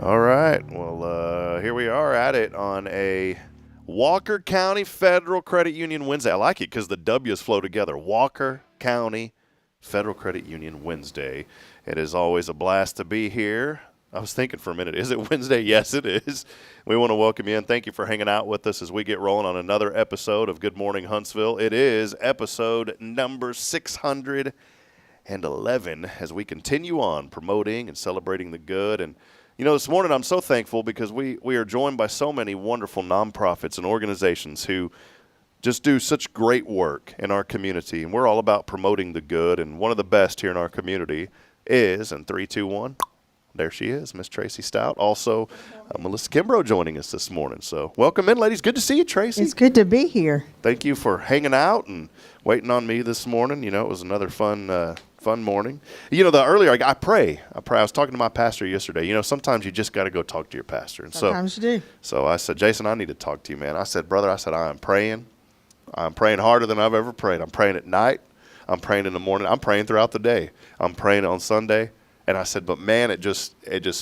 All right. Well, here we are at it on a Walker County Federal Credit Union Wednesday. I like it because the W's flow together. Walker County Federal Credit Union Wednesday. It is always a blast to be here. I was thinking for a minute, is it Wednesday? Yes, it is. We want to welcome you in. Thank you for hanging out with us as we get rolling on another episode of Good Morning Huntsville. It is episode number 611 as we continue on promoting and celebrating the good. And you know, this morning I'm so thankful because we are joined by so many wonderful nonprofits and organizations who just do such great work in our community. And we're all about promoting the good. And one of the best here in our community is, in 3, 2, 1, there she is, Miss Tracy Stoudt. Also, Melissa Kimbrough joining us this morning. So welcome in, ladies. Good to see you, Tracy. It's good to be here. Thank you for hanging out and waiting on me this morning. You know, it was another fun morning. You know, I pray. I was talking to my pastor yesterday. You know, sometimes you just got to go talk to your pastor. And sometimes you do. So I said, Jason, I need to talk to you, man. I said, brother, I am praying. I'm praying harder than I've ever prayed. I'm praying at night. I'm praying in the morning. I'm praying throughout the day. I'm praying on Sunday. And I said, but man, it just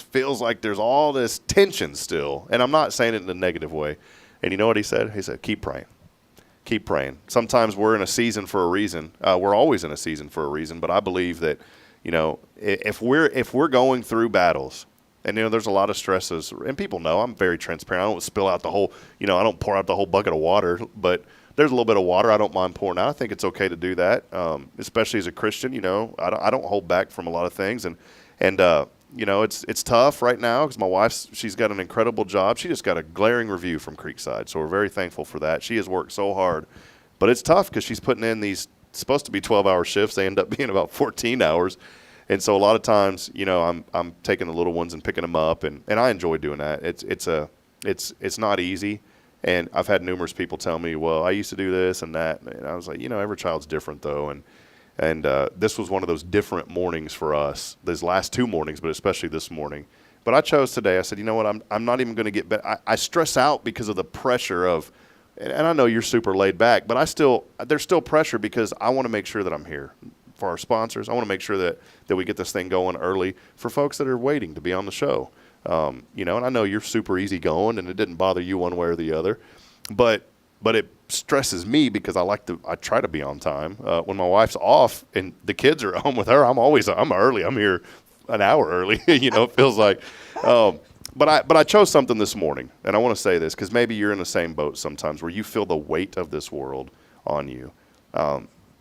feels like there's all this tension still. And I'm not saying it in a negative way. And you know what he said? He said, keep praying. Keep praying. Sometimes we're in a season for a reason. We're always in a season for a reason. But I believe that, you know, if we're going through battles, and, you know, there's a lot of stresses, and people know I'm very transparent. I don't spill out the whole, you know, I don't pour out the whole bucket of water, but there's a little bit of water I don't mind pouring out. I think it's okay to do that, especially as a Christian. You know, I don't hold back from a lot of things, and you know, it's tough right now because my wife, she's got an incredible job. She just got a glaring review from Creekside, so we're very thankful for that. She has worked so hard, but it's tough because she's putting in these supposed to be 12-hour shifts. They end up being about 14 hours, and so a lot of times, you know, I'm taking the little ones and picking them up, and I enjoy doing that. It's not easy, and I've had numerous people tell me, well, I used to do this and that, and I was like, you know, every child's different though, and this was one of those different mornings for us, these last 2 mornings, but especially this morning. But I chose today. I said, you know what, I'm not even going to get better. I stress out because of the pressure of, and I know you're super laid back, but there's still pressure because I want to make sure that I'm here for our sponsors. I want to make sure that we get this thing going early for folks that are waiting to be on the show. You know, and I know you're super easygoing and it didn't bother you one way or the other, but it stresses me because I try to be on time. When my wife's off and the kids are home with her, I'm early. I'm here an hour early. You know, it feels like. But I chose something this morning, and I want to say this because maybe you're in the same boat sometimes where you feel the weight of this world on you.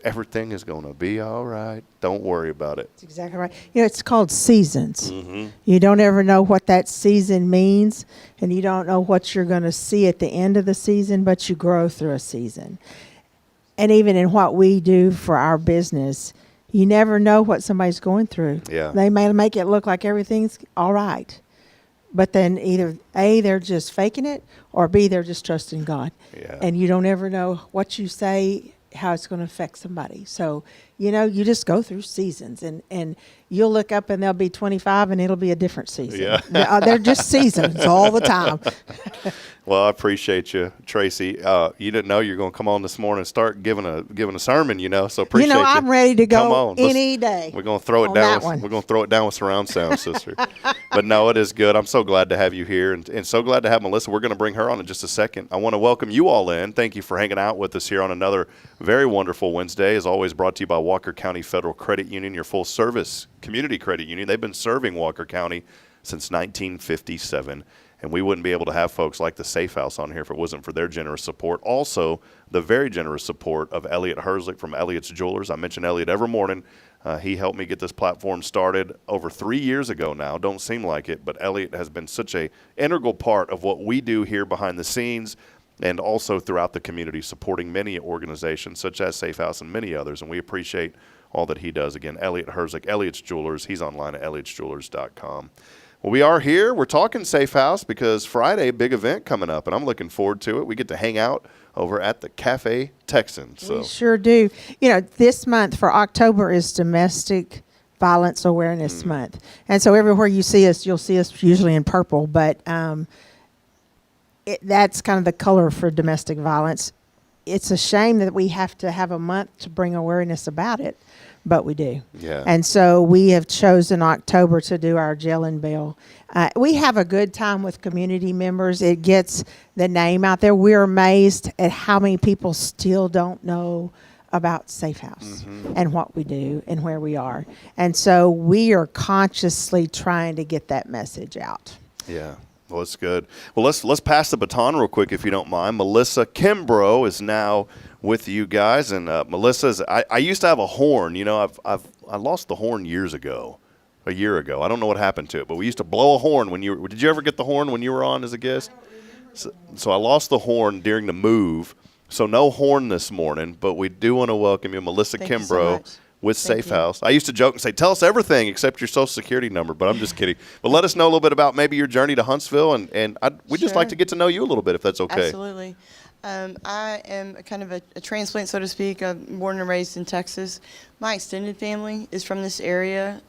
Everything is going to be all right. Don't worry about it. That's exactly right. You know, it's called seasons. Mm-hmm. You don't ever know what that season means, and you don't know what you're going to see at the end of the season, but you grow through a season. And even in what we do for our business, you never know what somebody's going through. Yeah. They may make it look like everything's all right, but then either A, they're just faking it, or B, they're just trusting God. Yeah. And you don't ever know what you say, how it's going to affect somebody. So, you know, you just go through seasons, and you'll look up and they'll be 25 and it'll be a different season. Yeah. They're just seasons all the time. Well, I appreciate you, Tracy. You didn't know you were going to come on this morning and start giving a sermon, you know, so appreciate you. You know, I'm ready to Come go on. any day. We're going to throw it down. We're going to throw it down with surround sound, sister. But no, it is good. I'm so glad to have you here and so glad to have Melissa. We're going to bring her on in just a second. I want to welcome you all in. Thank you for hanging out with us here on another very wonderful Wednesday, as always brought to you by Walker County Federal Credit Union, your full-service community credit union. They've been serving Walker County since 1957. And we wouldn't be able to have folks like the SAAFE House on here if it wasn't for their generous support. Also, the very generous support of Elliot Herzlich from Elliot's Jewelers. I mention Elliot every morning. He helped me get this platform started over 3 years ago now. Don't seem like it, but Elliot has been such an integral part of what we do here behind the scenes and also throughout the community, supporting many organizations such as SAAFE House and many others. And we appreciate all that he does. Again, Elliot Herzlich, Elliot's Jewelers. He's online at elliotsjewelers.com. Well, we are here. We're talking SAAFE House because Friday, big event coming up, and I'm looking forward to it. We get to hang out over at the Cafe Texan. So. We sure do. You know, this month for October is Domestic Violence Awareness Month. And so everywhere you see us, you'll see us usually in purple, but that's kind of the color for domestic violence. it's a shame that we have to have a month to bring awareness about it, but we do. Yeah. And so we have chosen October to do our Jill and Bill. We have a good time with community members. It gets the name out there. We're amazed at how many people still don't know about Safe House and what we do and where we are. And so we are consciously trying to get that message out. Yeah. Well, that's good. Well, let's pass the baton real quick, if you don't mind. Melissa Kimbrough is now with you guys, and Melissa's. I used to have a horn. You know, I lost the horn a year ago. I don't know what happened to it, but we used to blow a horn when you were. Did you ever get the horn when you were on as a guest? So I lost the horn during the move. So no horn this morning, but we do want to welcome you, Melissa Thank you Kimbrough. so much. With Thank Safe you. House. I used to joke and say, tell us everything except your social security number, but I'm just kidding. But let us know a little bit about maybe your journey to Huntsville, and we'd just like Sure. to get to know you a little bit, if that's okay. Absolutely. I am kind of a transplant, so to speak. I'm born and raised in Texas. My extended family is from this area.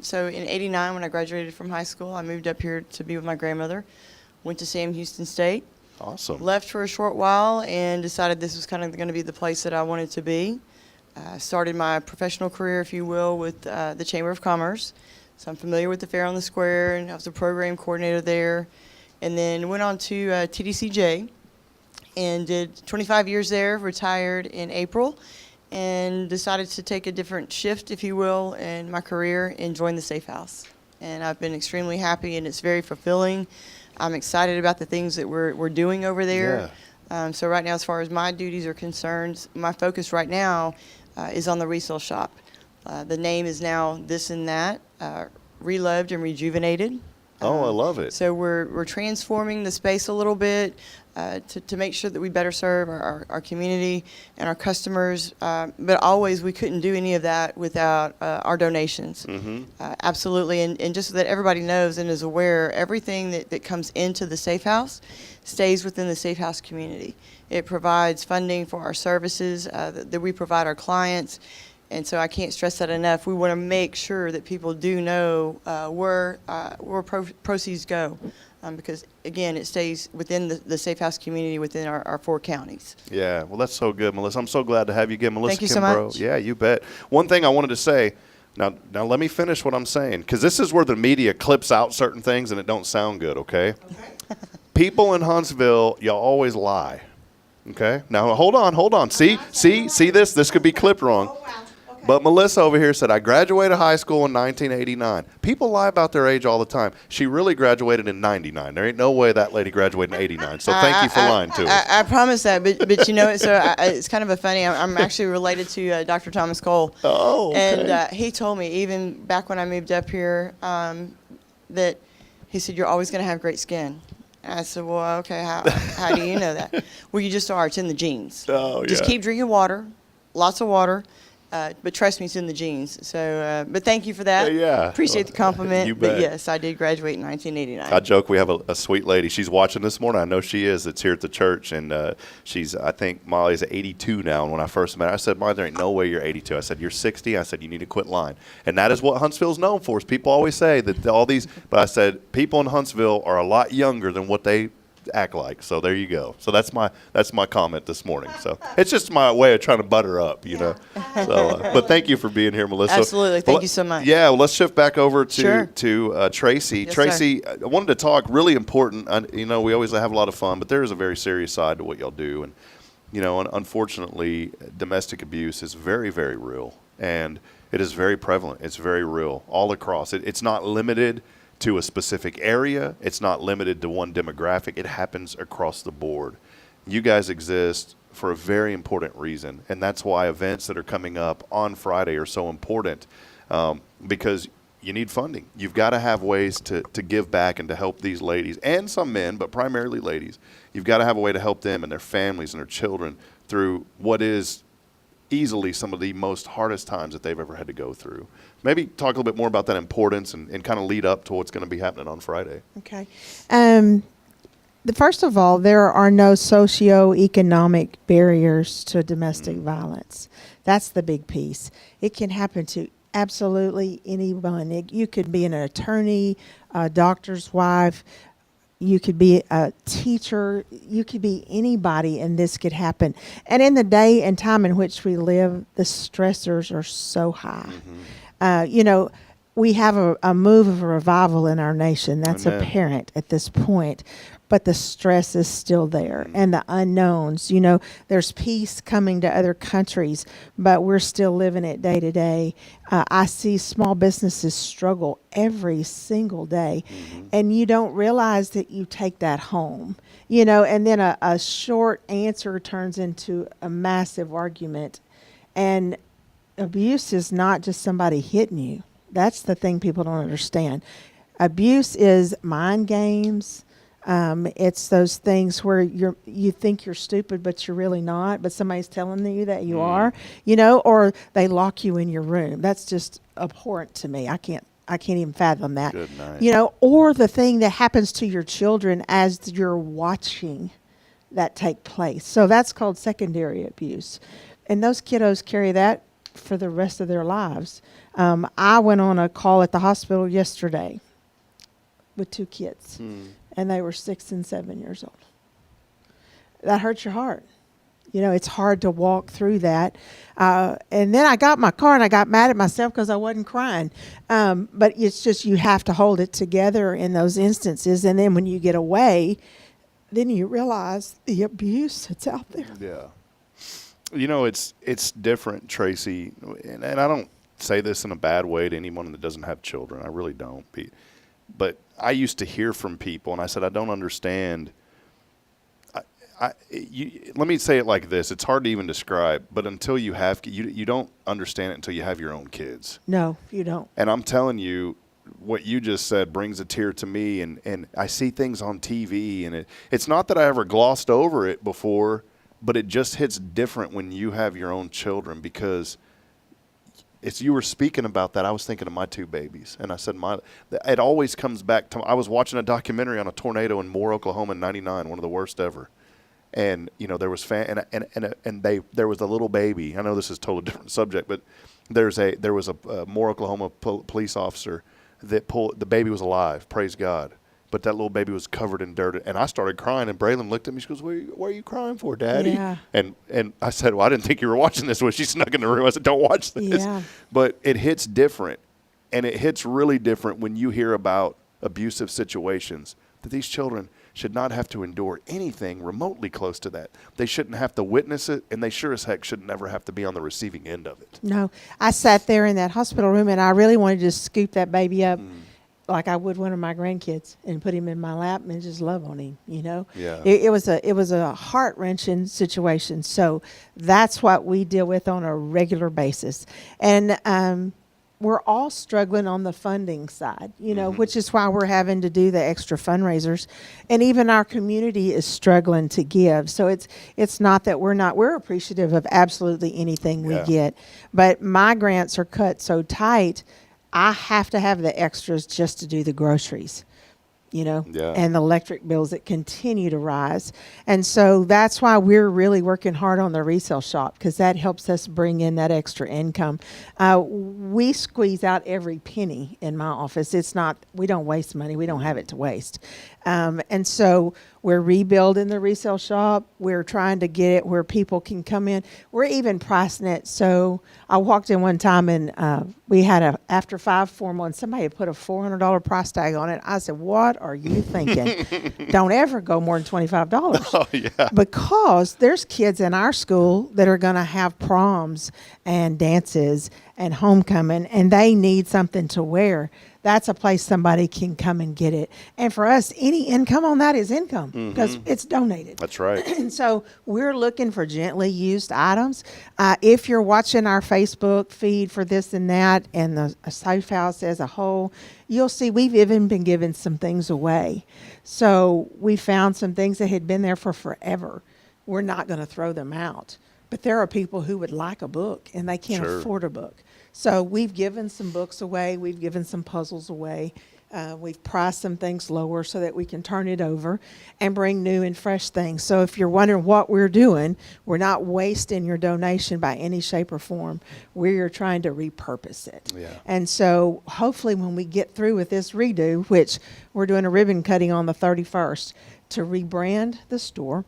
So in '89, when I graduated from high school, I moved up here to be with my grandmother. Went to Sam Houston State. Awesome. Left for a short while and decided this was kind of going to be the place that I wanted to be. Started my professional career, if you will, with the Chamber of Commerce. So I'm familiar with the Fair on the Square, and I was a program coordinator there. And then went on to TDCJ and did 25 years there, retired in April, and decided to take a different shift, if you will, in my career and join the Safe House. And I've been extremely happy, and it's very fulfilling. I'm excited about the things that we're doing over there. Yeah. So right now, as far as my duties are concerned, my focus right now is on the resale shop. The name is now This and That, reloved and rejuvenated. Oh, I love it. So we're transforming the space a little bit to make sure that we better serve our community and our customers. But always, we couldn't do any of that without our donations. Absolutely. And just so that everybody knows and is aware, everything that comes into the Safe House stays within the Safe House community. It provides funding for our services that we provide our clients. And so I can't stress that enough. We want to make sure that people do know where proceeds go, because, again, it stays within the Safe House community within our 4 counties. Yeah, well, that's so good, Melissa. I'm so glad to have you again, Melissa Thank you so Kimbrough. much. Yeah, you bet. One thing I wanted to say, now let me finish what I'm saying, because this is where the media clips out certain things and it don't sound good, okay? People in Huntsville, y'all always lie, okay? Now, hold on. See this? This could be clipped wrong. But Melissa over here said, I graduated high school in 1989. People lie about their age all the time. She really graduated in 99. There ain't no way that lady graduated in 89. So thank you for lying to us. I promise that, but you know, it's kind of a funny. I'm actually related to Dr. Thomas Cole. Oh, okay. And he told me, even back when I moved up here, that he said, you're always going to have great skin. And I said, well, okay, how do you know that? Well, you just are. It's in the genes. Oh, Just yeah. keep drinking water, lots of water. But trust me, it's in the genes. So, but thank you for that. Yeah. Appreciate the compliment. You bet. But yes, I did graduate in 1989. I joke we have a sweet lady. She's watching this morning. I know she is. It's here at the church, and I think Molly's 82 now. And when I first met her, I said, Molly, there ain't no way you're 82. I said, you're 60. I said, you need to quit lying. And that is what Huntsville's known for. Is people always say that all these, but I said, people in Huntsville are a lot younger than what they act like. So there you go. So that's my comment this morning. So it's just my way of trying to butter up, you know. So, but thank you for being here, Melissa. Absolutely. Thank you so much. Yeah, well, let's shift back over to Sure. Tracy. Yes, Tracy, I wanted to talk really important. You know, we always have a lot of fun, but there is a very serious side to what y'all do, and you know, unfortunately, domestic abuse is very, very real, and it is very prevalent. It's very real all across. It's not limited to a specific area. It's not limited to one demographic. It happens across the board. You guys exist for a very important reason, and that's why events that are coming up on Friday are so important, because you need funding. You've got to have ways to give back and to help these ladies, and some men, but primarily ladies. You've got to have a way to help them and their families and their children through what is easily some of the most hardest times that they've ever had to go through. Maybe talk a little bit more about that importance and kind of lead up to what's going to be happening on Friday. Okay. First of all, there are no socioeconomic barriers to domestic violence. That's the big piece. It can happen to absolutely anyone. You could be an attorney, a doctor's wife. You could be a teacher. You could be anybody, and this could happen. And in the day and time in which we live, the stressors are so high. You know, we have a move of a revival in our nation. That's Amen. apparent at this point. But the stress is still there, and the unknowns. You know, there's peace coming to other countries, but we're still living it day to day. I see small businesses struggle every single day, and you don't realize that you take that home. You know, and then a short answer turns into a massive argument. And abuse is not just somebody hitting you. That's the thing people don't understand. Abuse is mind games. It's those things where you think you're stupid, but you're really not, but somebody's telling you that you are, you know, or they lock you in your room. That's just abhorrent to me. I can't even fathom that. Good night. You know, or the thing that happens to your children as you're watching that take place. So that's called secondary abuse. And those kiddos carry that for the rest of their lives. I went on a call at the hospital yesterday with 2 kids. And they were 6 and 7 years old. That hurts your heart. You know, it's hard to walk through that. And then I got in my car and I got mad at myself because I wasn't crying. But it's just you have to hold it together in those instances. And then when you get away, then you realize the abuse that's out there. Yeah. You know, it's different, Tracy. And I don't say this in a bad way to anyone that doesn't have children. I really don't. But I used to hear from people, and I said, I don't understand. Let me say it like this. It's hard to even describe, but until you have, you don't understand it until you have your own kids. No, you don't. And I'm telling you, what you just said brings a tear to me, and I see things on TV, and it's not that I ever glossed over it before, but it just hits different when you have your own children, because you were speaking about that. I was thinking of my 2 babies, and I said, it always comes back to. I was watching a documentary on a tornado in Moore, Oklahoma, in '99, one of the worst ever. And you know there was there was a little baby. I know this is a totally different subject, but there was a Moore, Oklahoma police officer that the baby was alive. Praise God. But that little baby was covered in dirt, and I started crying. And Braylon looked at me. She goes, "What are you crying for, Daddy?" Yeah. And I said, "Well, I didn't think you were watching this." When she snuck in the room, I said, "Don't watch this." Yeah. But it hits different, and it hits really different when you hear about abusive situations. That these children should not have to endure anything remotely close to that. They shouldn't have to witness it, and they sure as heck should never have to be on the receiving end of it. No, I sat there in that hospital room, and I really wanted to scoop that baby up. Like I would one of my grandkids and put him in my lap and just love on him, you know. Yeah. It was a heart-wrenching situation. So that's what we deal with on a regular basis. And we're all struggling on the funding side, you know, which is why we're having to do the extra fundraisers. And even our community is struggling to give. So it's not that we're appreciative of absolutely anything we get. But my grants are cut so tight, I have to have the extras just to do the groceries, you know, and the electric bills that continue to rise. And so that's why we're really working hard on the resale shop, because that helps us bring in that extra income. We squeeze out every penny in my office. It's not, we don't waste money. We don't have it to waste. And so we're rebuilding the resale shop. We're trying to get it where people can come in. We're even pricing it. So I walked in one time and we had a after 5 formal, and somebody had put a $400 price tag on it. I said, "What are you thinking? Don't ever go more than $25." Oh, yeah. Because there's kids in our school that are going to have proms and dances and homecoming, and they need something to wear. That's a place somebody can come and get it. And for us, any income on that is income because it's donated. That's right. And so we're looking for gently used items. If you're watching our Facebook feed for this and that and the Safe House as a whole, you'll see we've even been giving some things away. So we found some things that had been there for forever. We're not going to throw them out. But there are people who would like a book and they can't afford a book. So we've given some books away. We've given some puzzles away. We've priced some things lower so that we can turn it over and bring new and fresh things. So if you're wondering what we're doing, we're not wasting your donation by any shape or form. We're trying to repurpose it. Yeah. And so hopefully when we get through with this redo, which we're doing a ribbon cutting on the 31st, to rebrand the store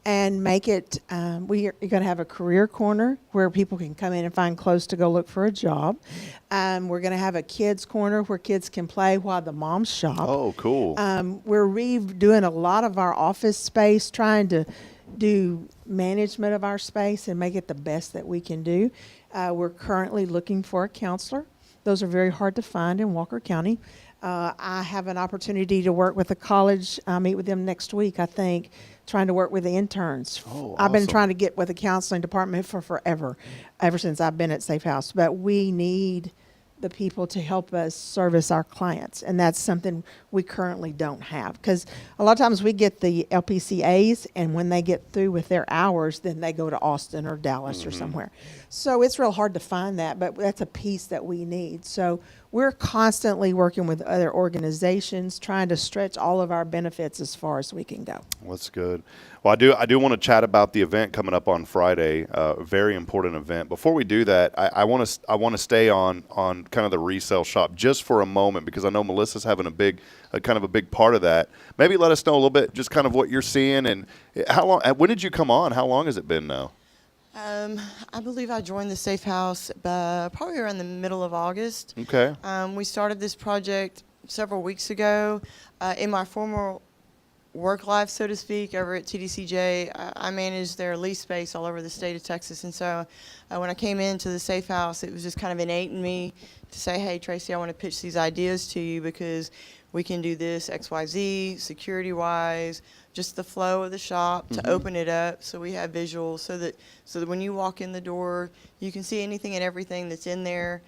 and make it, we're going to have a career corner where people can come in and find clothes to go look for a job. We're going to have a kids corner where kids can play while the moms shop. Oh, cool. We're redoing a lot of our office space, trying to do management of our space and make it the best that we can do. We're currently looking for a counselor. Those are very hard to find in Walker County. I have an opportunity to work with a college. I'll meet with them next week, I think, trying to work with the interns. Oh, I've been awesome. trying to get with the counseling department for forever, ever since I've been at Safe House. But we need the people to help us service our clients, and that's something we currently don't have. Because a lot of times we get the LPCAs, and when they get through with their hours, then they go to Austin or Dallas or somewhere. So it's real hard to find that, but that's a piece that we need. So we're constantly working with other organizations, trying to stretch all of our benefits as far as we can go. Well, that's good. Well, I do want to chat about the event coming up on Friday. A very important event. Before we do that, I want to stay on kind of the resale shop just for a moment, because I know Melissa's having a big part of that. Maybe let us know a little bit, just kind of what you're seeing, and how long. When did you come on? How long has it been now? I believe I joined the Safe House probably around the middle of August. Okay. We started this project several weeks ago. In my former work life, so to speak, over at TDCJ, I managed their lease space all over the state of Texas. And so when I came into the Safe House, it was just kind of innate in me to say, hey, Tracy, I want to pitch these ideas to you because we can do this XYZ, security-wise, just the flow of the shop to open it up so we have visuals so that when you walk in the door, you can see anything and everything that's in there.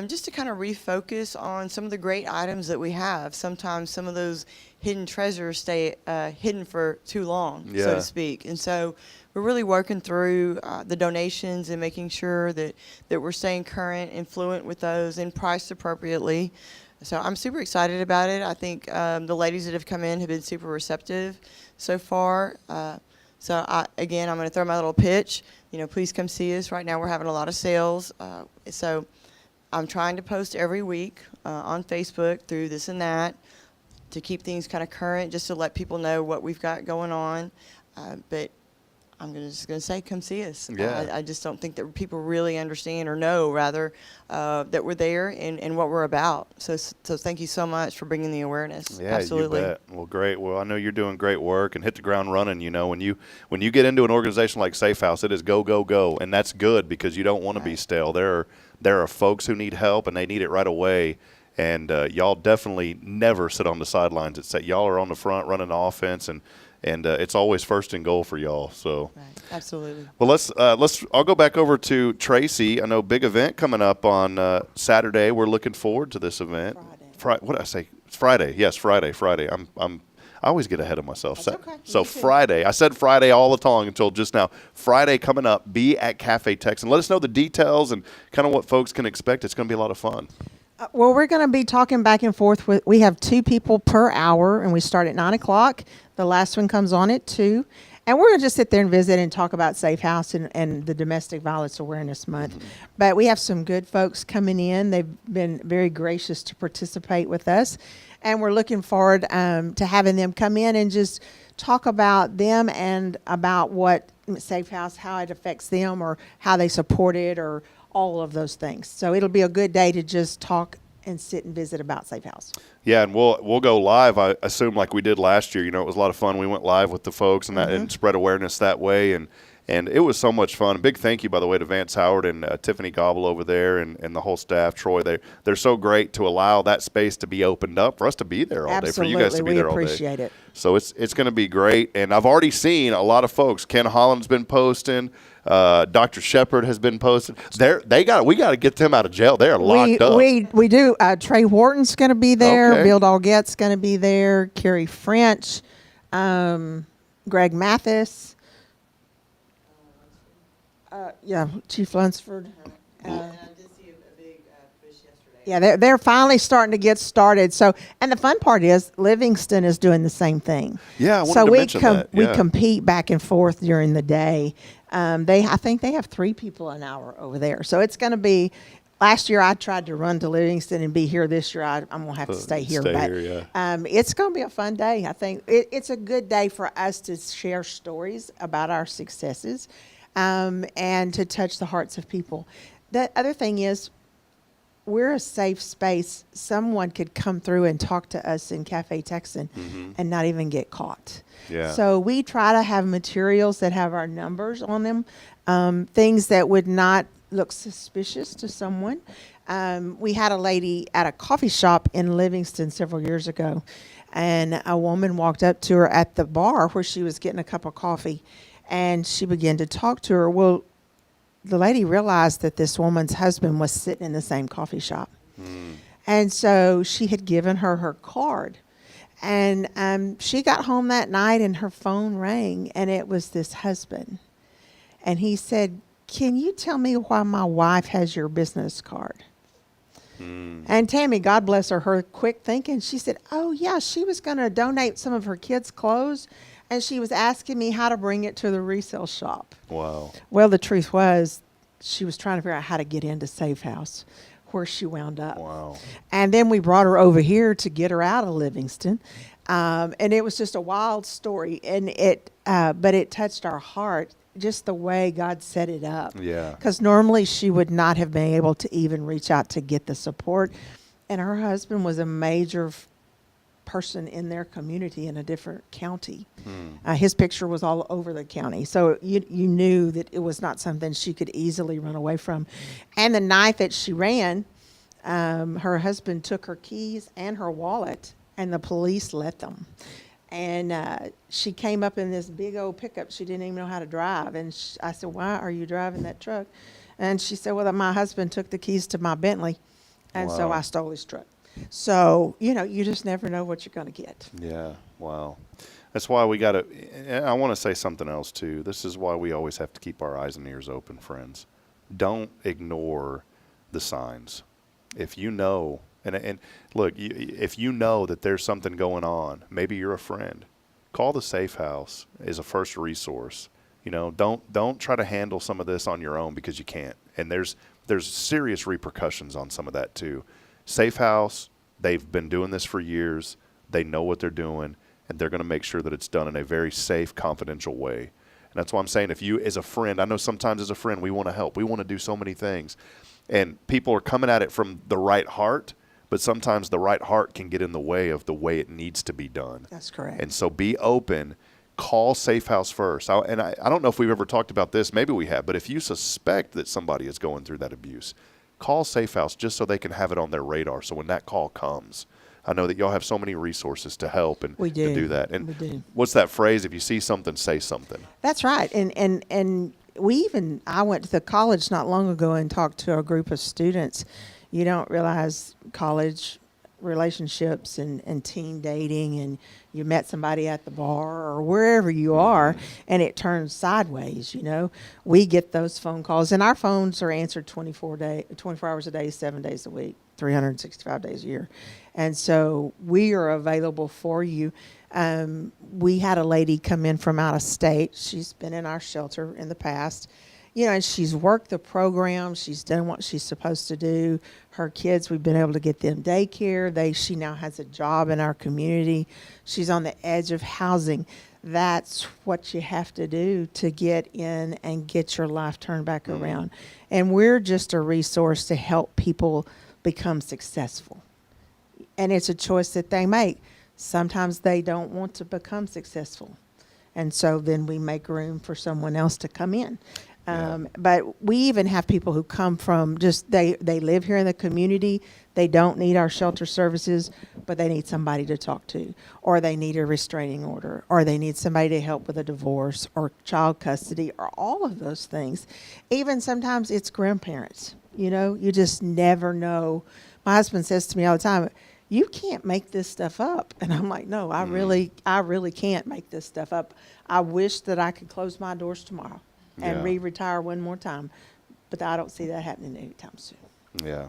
Just to kind of refocus on some of the great items that we have. Sometimes some of those hidden treasures stay hidden for too long, so to speak. And so we're really working through the donations and making sure that we're staying current and fluent with those and priced appropriately. So I'm super excited about it. I think the ladies that have come in have been super receptive so far. So I'm going to throw my little pitch. Please come see us. Right now we're having a lot of sales. So I'm trying to post every week on Facebook through this and that to keep things kind of current, just to let people know what we've got going on. But I'm just going to say, come see us. Yeah. I just don't think that people really understand or know, rather, that we're there and what we're about. So thank you so much for bringing the awareness. Yeah, Absolutely. you bet. Well, great. Well, I know you're doing great work and hit the ground running. When you get into an organization like Safe House, it is go, go, go. And that's good because you don't want to be stale. There are folks who need help, and they need it right away. And y'all definitely never sit on the sidelines. It's that y'all are on the front running the offense, and it's always first and goal for y'all. So, Right. Absolutely. well, I'll go back over to Tracy. I know big event coming up on Saturday. We're looking forward to this event. What did I say? It's Friday. Yes, Friday. I always get ahead of myself. That's okay. So Me too. Friday. I said Friday all the time until just now. Friday coming up. Be at Cafe Texan. Let us know the details and kind of what folks can expect. It's going to be a lot of fun. Well, we're going to be talking back and forth. We have 2 people per hour, and we start at 9 o'clock. The last one comes on at 2. And we're going to just sit there and visit and talk about Safe House and the Domestic Violence Awareness Month. But we have some good folks coming in. They've been very gracious to participate with us. And we're looking forward to having them come in and just talk about them and about what Safe House, how it affects them or how they support it or all of those things. So it'll be a good day to just talk and sit and visit about Safe House. Yeah, and we'll go live, I assume, like we did last year. It was a lot of fun. We went live with the folks and that and spread awareness that way, and it was so much fun. A big thank you, by the way, to Vance Howard and Tiffany Gobble over there and the whole staff. Troy, they're so great to allow that space to be opened up for us to be there all day, for you guys to be there all day. We appreciate it. So it's going to be great, and I've already seen a lot of folks. Ken Holland's been posting. Dr. Shepard has been posted. We got to get them out of jail. They are locked up. We do. Trey Wharton's going to be there. Okay. Bill Dalgette's going to be there. Carrie French, Greg Mathis. Chief Lunsford. And I did see a big push yesterday Yeah, they're finally starting to get started. So, and the fun part is Livingston is doing the same thing. Yeah, I wanted so to we mention that. we Yeah. compete back and forth during the day. I think they have 3 people an hour over there. So it's going to be. Last year I tried to run to Livingston and be here. This year I'm going to have to stay here. It's going to be a fun day. I think it's a good day for us to share stories about our successes, and to touch the hearts of people. The other thing is, we're a safe space. Someone could come through and talk to us in Cafe Texan and not even get caught. Yeah. So we try to have materials that have our numbers on them, things that would not look suspicious to someone. We had a lady at a coffee shop in Livingston several years ago, and a woman walked up to her at the bar where she was getting a cup of coffee, and she began to talk to her. Well, the lady realized that this woman's husband was sitting in the same coffee shop. And so she had given her card. And she got home that night and her phone rang, and it was this husband. And he said, "Can you tell me why my wife has your business card?" And Tammy, God bless her quick thinking, she said, "Oh, yeah, she was going to donate some of her kids' clothes, and she was asking me how to bring it to the resale shop." Wow. Well, the truth was, she was trying to figure out how to get into SAAFE House, where she wound up. Wow. And then we brought her over here to get her out of Livingston. And it was just a wild story. And but it touched our heart, just the way God set it up. Yeah. Because normally she would not have been able to even reach out to get the support. And her husband was a major person in their community in a different county. His picture was all over the county. So you knew that it was not something she could easily run away from. And the night that she ran, her husband took her keys and her wallet, and the police let them. And she came up in this big old pickup. She didn't even know how to drive. And I said, "Why are you driving that truck?" And she said, "Well, my husband took the keys to my Bentley, and so Wow. I stole his truck." So, you just never know what you're going to get. Yeah. Wow. That's why we got to, I want to say something else too. This is why we always have to keep our eyes and ears open, friends. Don't ignore the signs. If you know, and look, if you know that there's something going on, maybe you're a friend, call the SAAFE House as a first resource. Don't try to handle some of this on your own, because you can't. And there's serious repercussions on some of that too. SAAFE House, they've been doing this for years. They know what they're doing, and they're going to make sure that it's done in a very safe, confidential way. And that's why I'm saying, if you, as a friend, I know sometimes as a friend we want to help. We want to do so many things. And people are coming at it from the right heart, but sometimes the right heart can get in the way of the way it needs to be done. That's correct. And so be open. Call SAAFE House first. I don't know if we've ever talked about this. Maybe we have. But if you suspect that somebody is going through that abuse, call SAAFE House just so they can have it on their radar. So when that call comes, I know that y'all have so many resources to help and We do. to do that. And We do. what's that phrase? If you see something, say something. That's right. And I went to the college not long ago and talked to a group of students. You don't realize college relationships and teen dating, and you met somebody at the bar or wherever you are, and it turns sideways. We get those phone calls, and our phones are answered 24 hours a day, 7 days a week, 365 days a year. And so we are available for you. We had a lady come in from out of state. She's been in our shelter in the past. And she's worked the program. She's done what she's supposed to do. Her kids, we've been able to get them daycare. She now has a job in our community. She's on the edge of housing. That's what you have to do to get in and get your life turned back around. And we're just a resource to help people become successful. And it's a choice that they make. Sometimes they don't want to become successful. And so then we make room for someone else to come in. But we even have people who come from they live here in the community. They don't need our shelter services, but they need somebody to talk to, or they need a restraining order, or they need somebody to help with a divorce or child custody, or all of those things. Even sometimes it's grandparents. You just never know. My husband says to me all the time, "You can't make this stuff up." And I'm like, "No, I really can't make this stuff up. I wish that I could close my doors tomorrow and Yeah. retire one more time, but I don't see that happening anytime soon." Yeah.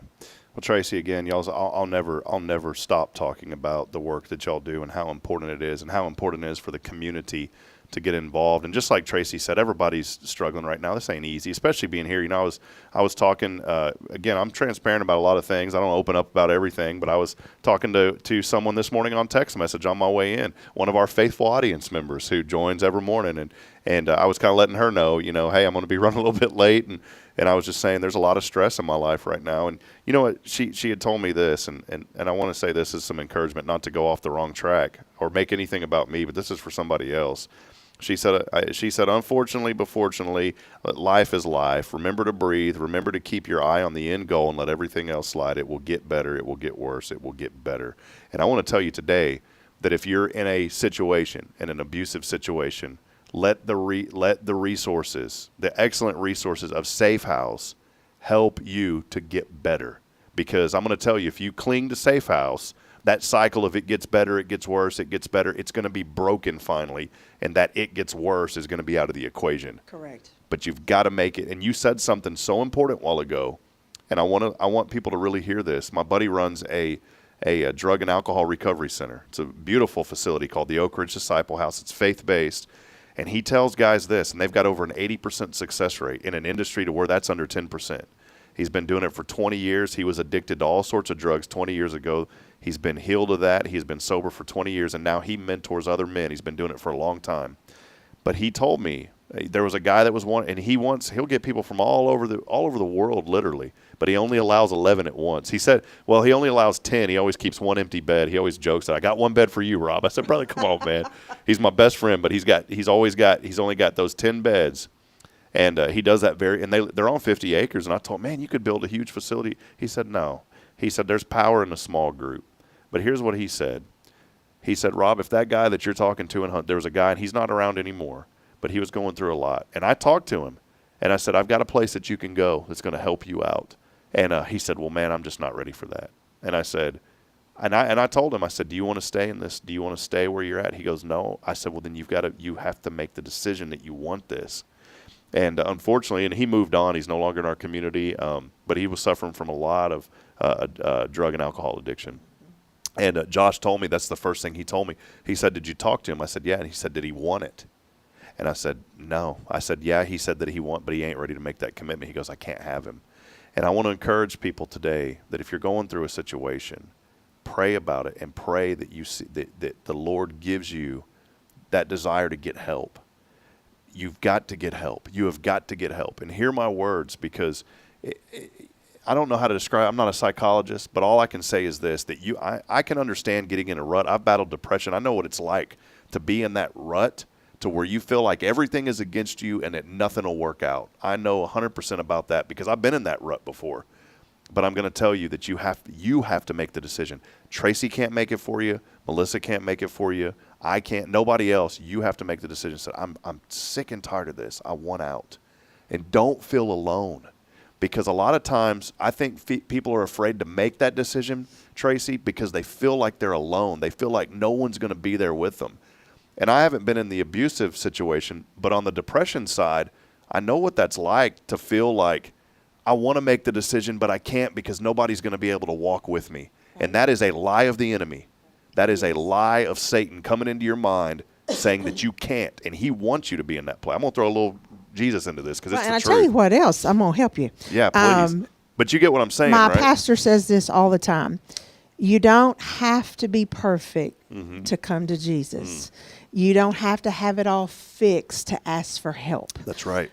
Well, Tracy, again, I'll never stop talking about the work that y'all do and how important it is and how important it is for the community to get involved. And just like Tracy said, everybody's struggling right now. This ain't easy, especially being here. You know, I was talking, again, I'm transparent about a lot of things. I don't open up about everything, but I was talking to someone this morning on text message on my way in, one of our faithful audience members who joins every morning. And I was kind of letting her know, you know, hey, I'm going to be running a little bit late. And I was just saying there's a lot of stress in my life right now. And you know what? She had told me this, and I want to say this as some encouragement not to go off the wrong track or make anything about me, but this is for somebody else. She said, unfortunately, but fortunately, life is life. Remember to breathe. Remember to keep your eye on the end goal and let everything else slide. It will get better. It will get worse. It will get better. And I want to tell you today that if you're in a situation, in an abusive situation, let the resources, the excellent resources of Safe House help you to get better. Because I'm going to tell you, if you cling to Safe House, that cycle of it gets better, it gets worse, it gets better, it's going to be broken finally, and that it gets worse is going to be out of the equation. Correct. But you've got to make it. And you said something so important a while ago, and I want people to really hear this. My buddy runs a drug and alcohol recovery center. It's a beautiful facility called the Oak Ridge Disciple House. It's faith-based. And he tells guys this, and they've got over an 80% success rate in an industry to where that's under 10%. He's been doing it for 20 years. He was addicted to all sorts of drugs 20 years ago. He's been healed of that. He's been sober for 20 years, and now he mentors other men. He's been doing it for a long time. But he told me there was a guy that was one, and he'll get people from all over the world, literally. But he only allows 11 at once. He said, well, he only allows 10. He always keeps one empty bed. He always jokes that I got one bed for you, Rob. I said, brother, come on, man. He's my best friend, but he's only got those 10 beds. And he does that and they're on 50 acres. And I told him, man, you could build a huge facility. He said, no. He said, there's power in a small group. But here's what he said. He said, Rob, if that guy that you're talking to in Hunt, there was a guy, and he's not around anymore, but he was going through a lot. And I talked to him, and I said, I've got a place that you can go that's going to help you out. And he said, well, man, I'm just not ready for that. And I said, and I told him, I said, do you want to stay in this? Do you want to stay where you're at? He goes, no. I said, well, then you have to make the decision that you want this. And unfortunately, and he moved on. He's no longer in our community, but he was suffering from a lot of drug and alcohol addiction. And Josh told me, that's the first thing he told me. He said, did you talk to him? I said, yeah. And he said, did he want it? And I said, no. I said, yeah, he said that he want, but he ain't ready to make that commitment. He goes, I can't have him. And I want to encourage people today that if you're going through a situation, pray about it and pray that you see that the Lord gives you that desire to get help. You've got to get help. You have got to get help. And hear my words, because I don't know how to describe. I'm not a psychologist, but all I can say is this, that I can understand getting in a rut. I've battled depression. I know what it's like to be in that rut to where you feel like everything is against you and that nothing will work out. I know 100% about that because I've been in that rut before. But I'm going to tell you that you have to make the decision. Tracy can't make it for you. Melissa can't make it for you. I can't. Nobody else. You have to make the decision. So I'm sick and tired of this. I want out. And don't feel alone. Because a lot of times I think people are afraid to make that decision, Tracy, because they feel like they're alone. They feel like no one's going to be there with them. And I haven't been in the abusive situation, but on the depression side, I know what that's like to feel like I want to make the decision, but I can't because nobody's going to be able to walk with me. And that is a lie of the enemy. That is a lie of Satan coming into your mind saying that you can't, and he wants you to be in that place. I'm going to throw a little Jesus into this because it's the truth. And I tell you what else, I'm going to help you. Yeah, please. But you get what I'm saying, my right? pastor says this all the time. You don't have to be perfect to come to Jesus. You don't have to have it all fixed to ask for help. That's right.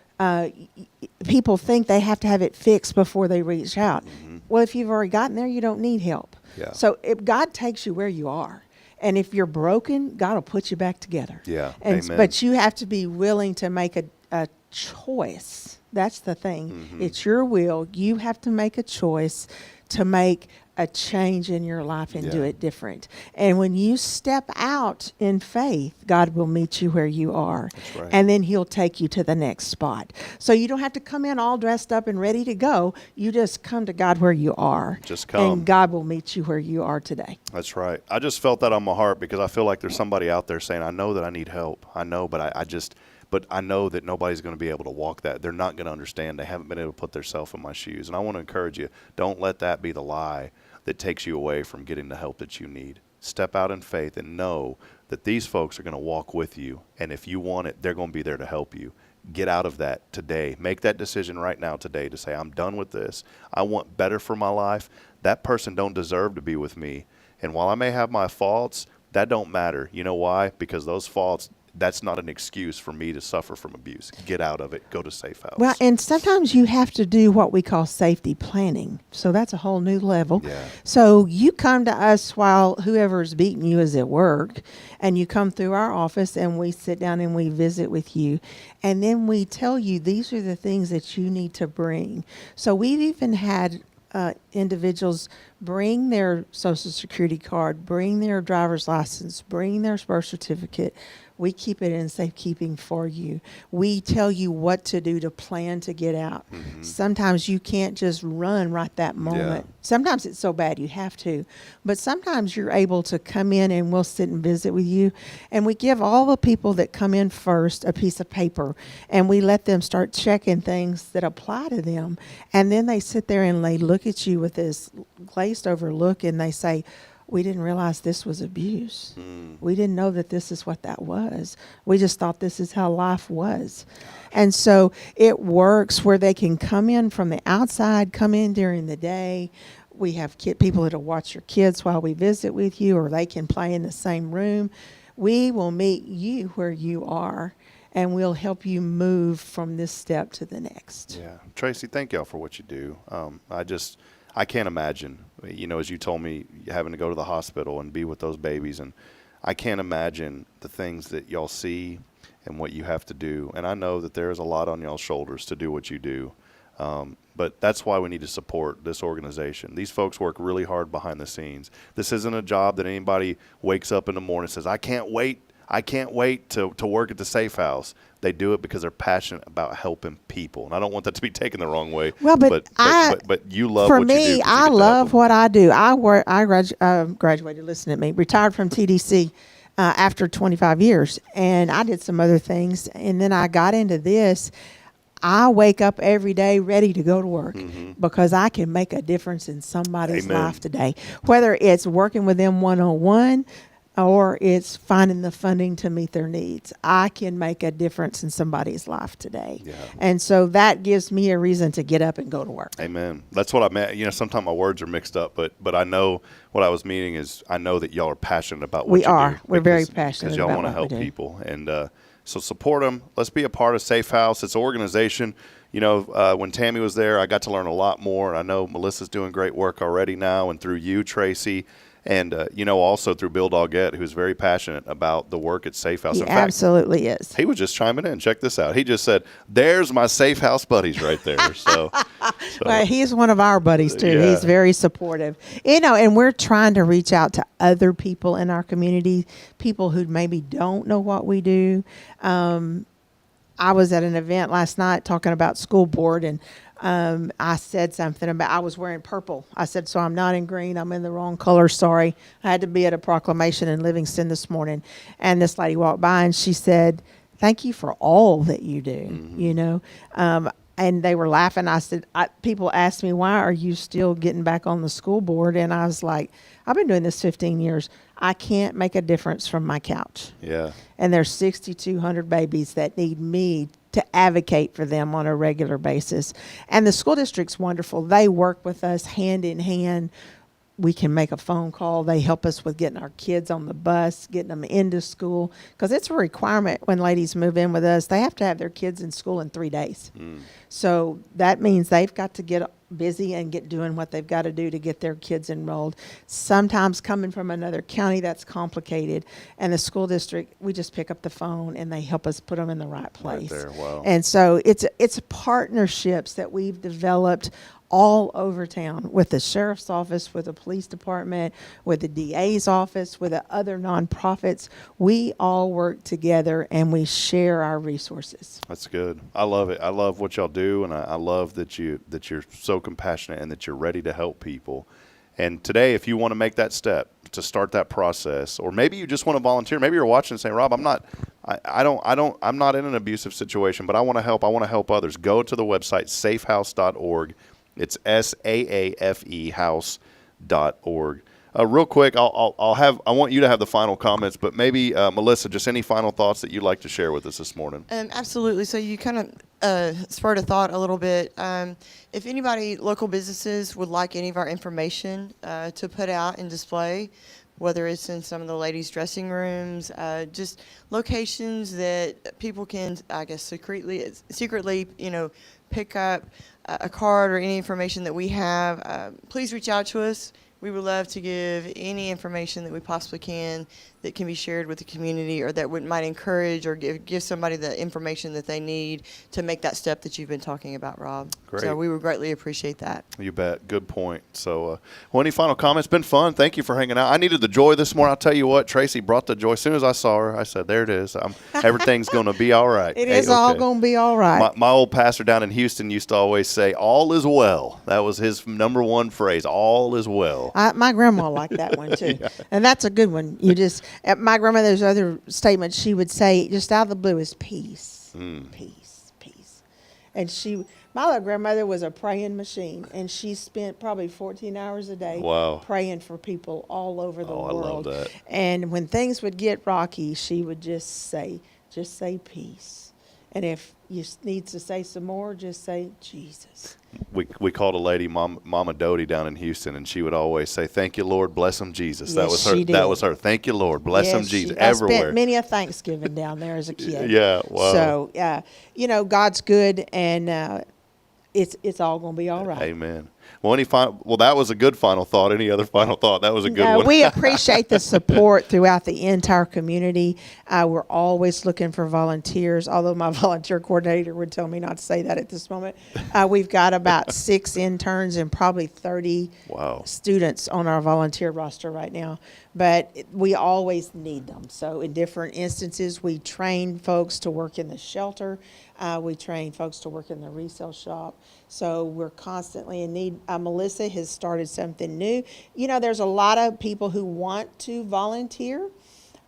People think they have to have it fixed before they reach out. Well, if you've already gotten there, you don't need help. Yeah. So if God takes you where you are, and if you're broken, God will put you back together. Yeah. And, Amen. but you have to be willing to make a choice. That's the thing. It's your will. You have to make a choice to make a change in your life and do it different. And when you step out in faith, God will meet you where you are. That's right. And then he'll take you to the next spot. So you don't have to come in all dressed up and ready to go. You just come to God where you are. Just come. And God will meet you where you are today. That's right. I just felt that on my heart because I feel like there's somebody out there saying, I know that I need help. I know, but but I know that nobody's going to be able to walk that. They're not going to understand. They haven't been able to put themselves in my shoes. And I want to encourage you, don't let that be the lie that takes you away from getting the help that you need. Step out in faith and know that these folks are going to walk with you. And if you want it, they're going to be there to help you. Get out of that today. Make that decision right now today to say, I'm done with this. I want better for my life. That person don't deserve to be with me. And while I may have my faults, that don't matter. You know why? Because those faults, that's not an excuse for me to suffer from abuse. Get out of it. Go to Safe House. Well, and sometimes you have to do what we call safety planning. So that's a whole new level. Yeah. So you come to us while whoever's beating you is at work, and you come through our office and we sit down and we visit with you. And then we tell you these are the things that you need to bring. So we've even had individuals bring their Social Security card, bring their driver's license, bring their birth certificate. We keep it in safekeeping for you. We tell you what to do to plan to get out. Mm-hmm. Sometimes you can't just run right that moment. Yeah. Sometimes it's so bad you have to. But sometimes you're able to come in and we'll sit and visit with you. And we give all the people that come in first a piece of paper. And we let them start checking things that apply to them. And then they sit there and they look at you with this glazed over look and they say, we didn't realize this was abuse. We didn't know that this is what that was. We just thought this is how life was. And so it works where they can come in from the outside, come in during the day. We have people that'll watch your kids while we visit with you, or they can play in the same room. We will meet you where you are, and we'll help you move from this step to the next. Yeah. Tracy, thank y'all for what you do. I can't imagine, as you told me, having to go to the hospital and be with those babies. And I can't imagine the things that y'all see and what you have to do. And I know that there is a lot on y'all's shoulders to do what you do. But that's why we need to support this organization. These folks work really hard behind the scenes. This isn't a job that anybody wakes up in the morning and says, I can't wait to work at the Safe House. They do it because they're passionate about helping people, and I don't want that to be taken the wrong way. Well, but you love for what me, you do. I love what I do. I graduated. Listen to me. Retired from TDC after 25 years, and I did some other things, and then I got into this. I wake up every day ready to go to work because I can make a difference in somebody's life today, whether it's working with them one-on-one, or it's finding the funding to meet their needs. I can make a difference in somebody's life today. Yeah. And so that gives me a reason to get up and go to work. Amen. That's what I meant. Sometimes my words are mixed up, but I know what I was meaning is I know that y'all are passionate about what you do. We are. We're very passionate because y'all want to help people. And so support them. Let's be a part of Safe House. It's an organization. When Tammy was there, I got to learn a lot more. I know Melissa's doing great work already now, and through you, Tracy, and, also through Bill Doggett, who's very passionate about the work at Safe House. He absolutely is. He was just chiming in. Check this out. He just said, there's my Safe House buddies right there. So well, he's one of our buddies, too. Yeah. He's very supportive. And we're trying to reach out to other people in our community, people who maybe don't know what we do. I was at an event last night talking about school board, and I said something about I was wearing purple. I said, so I'm not in green. I'm in the wrong color. Sorry. I had to be at a proclamation in Livingston this morning. And this lady walked by and she said, thank you for all that you do, and they were laughing. I said, people asked me, why are you still getting back on the school board? And I was like, I've been doing this 15 years. I can't make a difference from my couch. Yeah. And there's 6,200 babies that need me to advocate for them on a regular basis. And the school district's wonderful. They work with us hand in hand. We can make a phone call. They help us with getting our kids on the bus, getting them into school. Because it's a requirement when ladies move in with us. They have to have their kids in school in 3 days. So that means they've got to get busy and get doing what they've got to do to get their kids enrolled. Sometimes coming from another county, that's complicated. And the school district, we just pick up the phone and they help us put them in the right place. Right there. Wow. And so it's partnerships that we've developed all over town with the sheriff's office, with the police department, with the DA's office, with the other nonprofits. We all work together and we share our resources. That's good. I love it. I love what y'all do, and I love that you're so compassionate and that you're ready to help people. And today, if you want to make that step to start that process, or maybe you just want to volunteer, maybe you're watching and saying, Rob, I'm I'm not in an abusive situation, but I want to help. I want to help others. Go to the website, saafehouse.org. It's SAAFE house.org. Real quick, I want you to have the final comments, but maybe Melissa, just any final thoughts that you'd like to share with us this morning. Absolutely. So you kind of spurred a thought a little bit. If anybody, local businesses, would like any of our information to put out and display, whether it's in some of the ladies' dressing rooms, just locations that people can, I guess, secretly, pick up a card or any information that we have, please reach out to us. We would love to give any information that we possibly can that can be shared with the community, or that might encourage or give somebody the information that they need to make that step that you've been talking about, Rob. Great. So we would greatly appreciate that. You bet. Good point. So, any final comments? Been fun. Thank you for hanging out. I needed the joy this morning. I'll tell you what, Tracy brought the joy. As soon as I saw her, I said, there it is. Everything's going to be all right. It is all going to be all right. My old pastor down in Houston used to always say, all is well. That was his number one phrase, all is well. My grandma liked that one, too. Yeah. And that's a good one. My grandmother's other statement, she would say, just out of the blue, is peace, peace, peace. And my other grandmother was a praying machine, and she spent probably 14 hours a day praying for people all over the world. I love that. And when things would get rocky, she would just say peace. And if you need to say some more, just say Jesus. We called a lady Mama Doty down in Houston, and she would always say, "Thank you, Lord, bless him, Jesus." Yes, that was her. She did. That was her. Thank you, Lord, bless him, Jesus. Everywhere. I spent many a Thanksgiving down there as a kid. Yeah. Wow. So God's good, and it's all going to be all right. Amen. Well, that was a good final thought. Any other final thought? That was a good one. We appreciate the support throughout the entire community. We're always looking for volunteers, although my volunteer coordinator would tell me not to say that at this moment. We've got about 6 interns and probably 30 students on our volunteer roster right now. But we always need them. So in different instances, we train folks to work in the shelter. We train folks to work in the resale shop. So we're constantly in need. Melissa has started something new. There's a lot of people who want to volunteer,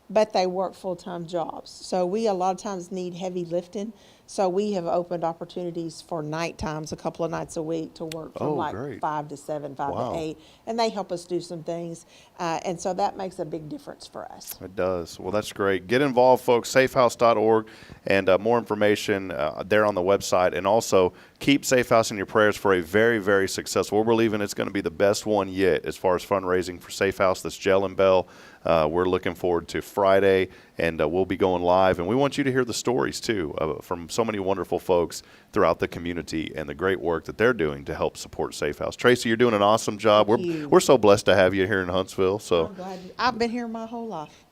but they work full-time jobs. So we a lot of times need heavy lifting. So we have opened opportunities for night times a couple of nights a week to work from 5 to 7, 5 to 8. And they help us do some things. And so that makes a big difference for us. It does. Well, that's great. Get involved, folks. Saafehouse.org, and more information there on the website. And also keep Safe House in your prayers for a very, very successful. We're believing it's going to be the best one yet as far as fundraising for Safe House. That's Jell and Bell. We're looking forward to Friday, and we'll be going live. And we want you to hear the stories, too, from so many wonderful folks throughout the community and the great work that they're doing to help support Safe House. Tracy, you're doing an awesome job. We're so blessed to have you here in Huntsville. So I'm glad. I've been here my whole life.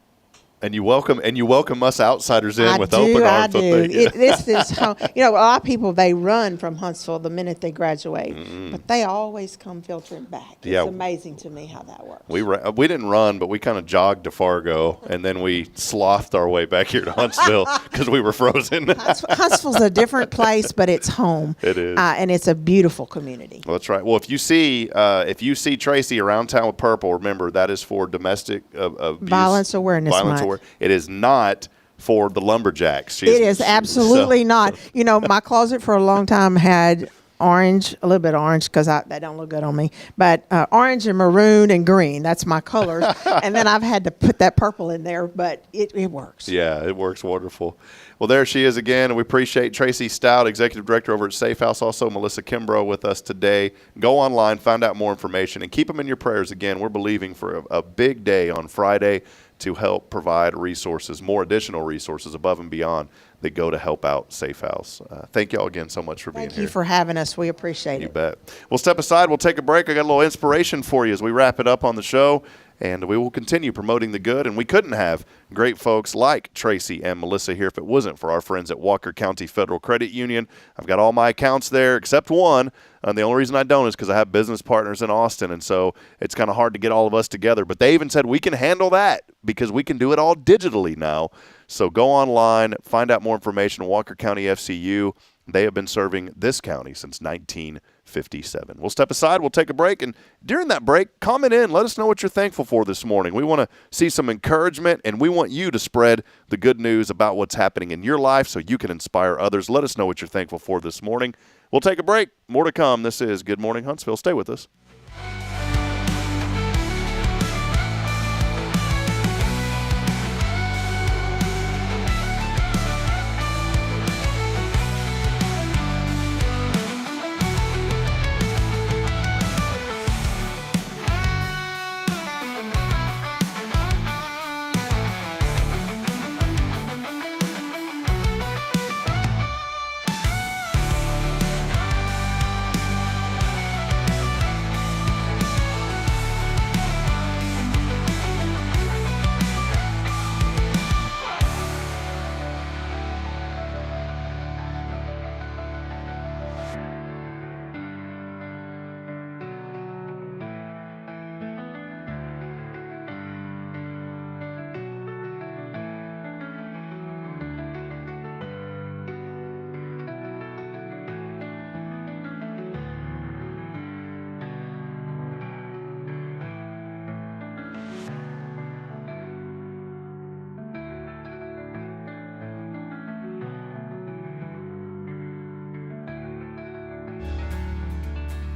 And you welcome us outsiders in with open arms. I do. This is how, a lot of people, they run from Huntsville the minute they graduate, but they always come filtering back. It's amazing to me how that works. We didn't run, but we kind of jogged to Fargo, and then we slothed our way back here to Huntsville because we were frozen. Huntsville's a different place, but it's home. It is. And it's a beautiful community. Well, that's right. Well, if you see Tracy around town with purple, remember that is for domestic abuse. Violence Awareness Month. It is not for the lumberjacks. It is absolutely not. My closet for a long time had orange, a little bit orange, because that don't look good on me, but orange and maroon and green. That's my colors. And then I've had to put that purple in there, but it works. Yeah, it works wonderful. Well, there she is again, and we appreciate Tracy Stoudt, Executive Director over at Safe House, also Melissa Kimbrough with us today. Go online, find out more information, and keep them in your prayers. Again, we're believing for a big day on Friday to help provide resources, more additional resources above and beyond that go to help out Safe House. Thank you all again so much for being here. Thank you for having us. We appreciate it. You bet. We'll step aside. We'll take a break. I got a little inspiration for you as we wrap it up on the show, and we will continue promoting the good. And we couldn't have great folks like Tracy and Melissa here if it wasn't for our friends at Walker County Federal Credit Union. I've got all my accounts there except one. And the only reason I don't is because I have business partners in Austin, and so it's kind of hard to get all of us together. But they even said we can handle that because we can do it all digitally now. So go online, find out more information, Walker County FCU. They have been serving this county since 1957. We'll step aside. We'll take a break. And during that break, comment in. Let us know what you're thankful for this morning. We want to see some encouragement, and we want you to spread the good news about what's happening in your life so you can inspire others. Let us know what you're thankful for this morning. We'll take a break. More to come. This is Good Morning Huntsville. Stay with us.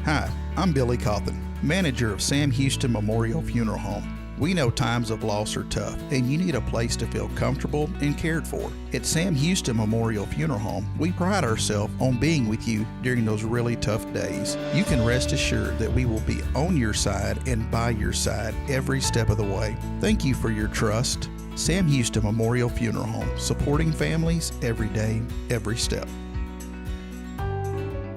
Hi, I'm Billy Cawthon, manager of Sam Houston Memorial Funeral Home. We know times of loss are tough, and you need a place to feel comfortable and cared for. At Sam Houston Memorial Funeral Home, we pride ourselves on being with you during those really tough days. You can rest assured that we will be on your side and by your side every step of the way. Thank you for your trust. Sam Houston Memorial Funeral Home, supporting families every day, every step.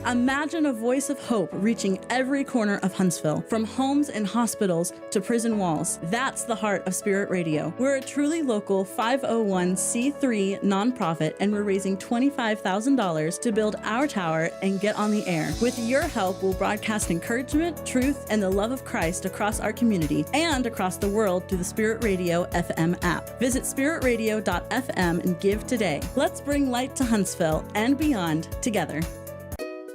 Imagine a voice of hope reaching every corner of Huntsville, from homes and hospitals to prison walls. That's the heart of Spirit Radio. We're a truly local 501c3 nonprofit, and we're raising $25,000 to build our tower and get on the air. With your help, we'll broadcast encouragement, truth, and the love of Christ across our community and across the world through the Spirit Radio FM app. Visit spiritradio.fm and give today. Let's bring light to Huntsville and beyond together.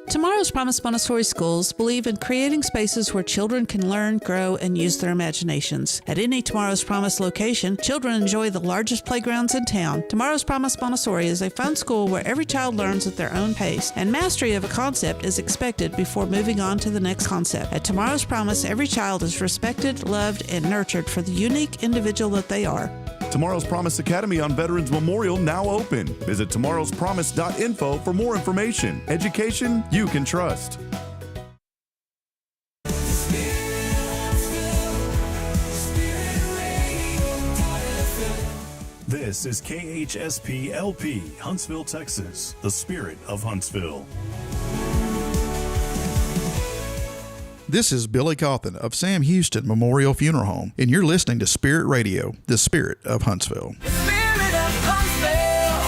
Tomorrow's Promise Montessori schools believe in creating spaces where children can learn, grow, and use their imaginations. At any Tomorrow's Promise location, children enjoy the largest playgrounds in town. Tomorrow's Promise Montessori is a fun school where every child learns at their own pace, and mastery of a concept is expected before moving on to the next concept. At Tomorrow's Promise, every child is respected, loved, and nurtured for the unique individual that they are. Tomorrow's Promise Academy on Veterans Memorial now open. Visit tomorrowspromise.info for more information. Education you can trust. This is KHSP LP, Huntsville, Texas, the spirit of Huntsville. This is Billy Cawthon of Sam Houston Memorial Funeral Home, and you're listening to Spirit Radio, the spirit of Huntsville. Spirit of Huntsville,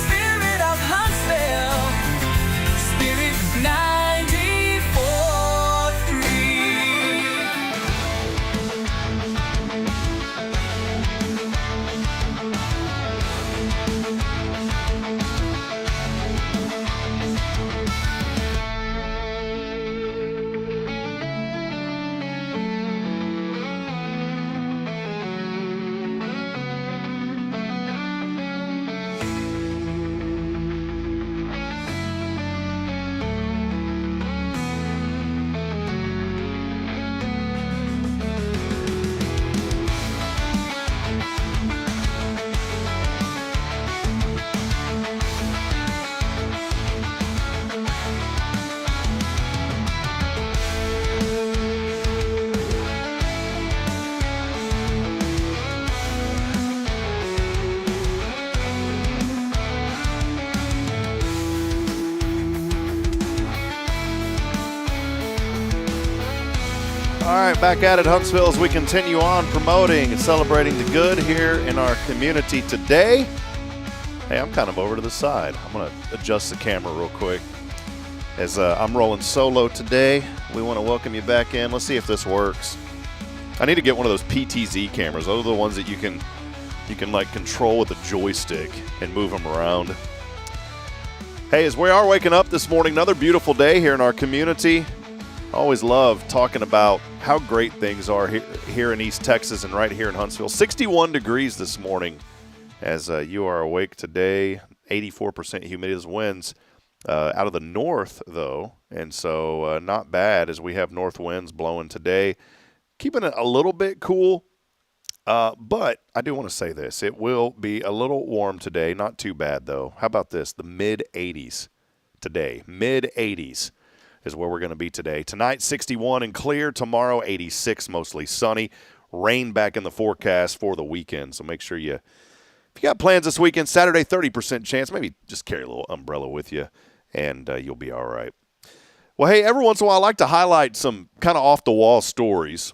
Spirit of Huntsville, Spirit 94.3. All right, back at it, Huntsville, as we continue on promoting and celebrating the good here in our community today. Hey, I'm kind of over to the side. I'm going to adjust the camera real quick. As I'm rolling solo today, we want to welcome you back in. Let's see if this works. I need to get one of those PTZ cameras. Those are the ones that you can like control with a joystick and move them around. Hey, as we are waking up this morning, another beautiful day here in our community. I always love talking about how great things are here in East Texas and right here in Huntsville. 61 degrees this morning as you are awake today. 84% humidity. This winds out of the north, though, and so not bad as we have north winds blowing today. Keeping it a little bit cool, but I do want to say this. It will be a little warm today. Not too bad, though. How about this? The mid-80s today. Mid-80s is where we're going to be today. Tonight, 61 and clear. Tomorrow, 86, mostly sunny. Rain back in the forecast for the weekend. So make sure if you got plans this weekend, Saturday, 30% chance. Maybe just carry a little umbrella with you, and you'll be all right. Well, hey, every once in a while, I like to highlight some kind of off-the-wall stories.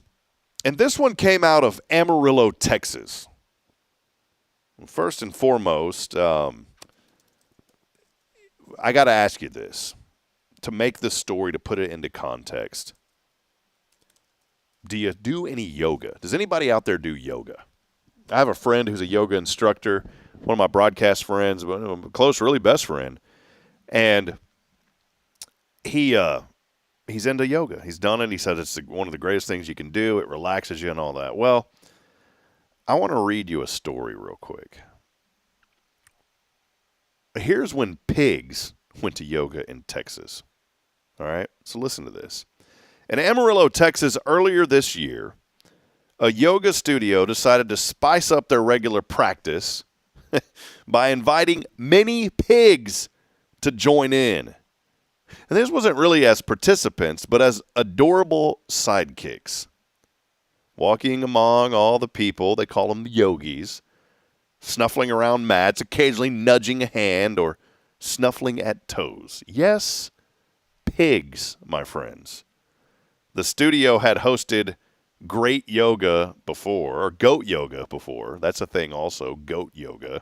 And this one came out of Amarillo, Texas. First and foremost, I got to ask you this. To make this story, to put it into context, do you do any yoga? Does anybody out there do yoga? I have a friend who's a yoga instructor, one of my broadcast friends, a close, really best friend, and he's into yoga. He's done it. He says it's one of the greatest things you can do. It relaxes you and all that. Well, I want to read you a story real quick. Here's when pigs went to yoga in Texas. All right, so listen to this. In Amarillo, Texas, earlier this year, a yoga studio decided to spice up their regular practice by inviting many pigs to join in. And this wasn't really as participants, but as adorable sidekicks. Walking among all the people, they call them the yogis, snuffling around mats, occasionally nudging a hand or snuffling at toes. Yes, pigs, my friends. The studio had hosted great yoga before, or goat yoga before. That's a thing also, goat yoga.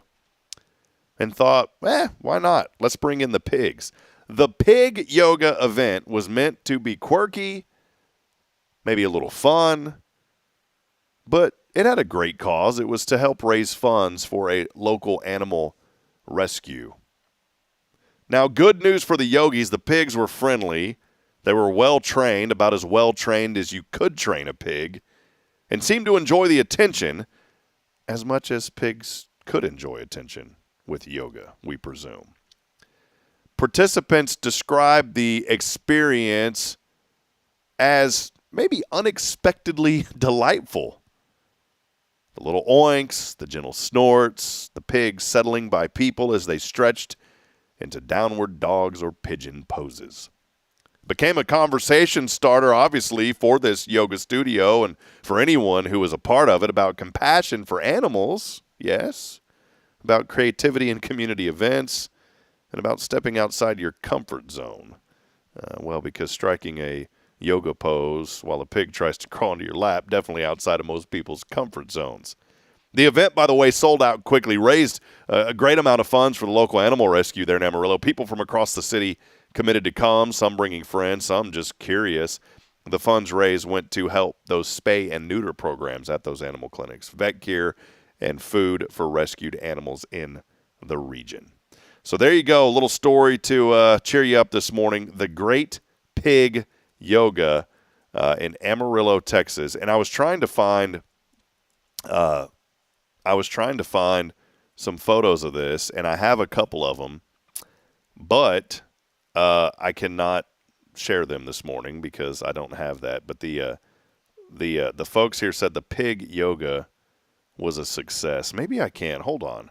And thought, why not? Let's bring in the pigs. The pig yoga event was meant to be quirky, maybe a little fun, but it had a great cause. It was to help raise funds for a local animal rescue. Now, good news for the yogis, the pigs were friendly. They were well-trained, about as well-trained as you could train a pig, and seemed to enjoy the attention as much as pigs could enjoy attention with yoga, we presume. Participants described the experience as maybe unexpectedly delightful. The little oinks, the gentle snorts, the pigs settling by people as they stretched into downward dogs or pigeon poses. It became a conversation starter, obviously, for this yoga studio and for anyone who was a part of it about compassion for animals, yes, about creativity in community events, and about stepping outside your comfort zone. Because striking a yoga pose while a pig tries to crawl into your lap, definitely outside of most people's comfort zones. The event, by the way, sold out quickly, raised a great amount of funds for the local animal rescue there in Amarillo. People from across the city committed to come, some bringing friends, some just curious. The funds raised went to help those spay and neuter programs at those animal clinics, vet care, and food for rescued animals in the region. So there you go, a little story to cheer you up this morning. The Great Pig Yoga in Amarillo, Texas. And I was trying to find some photos of this, and I have a couple of them, but I cannot share them this morning because I don't have that. But the folks here said the pig yoga was a success. Maybe I can. Hold on.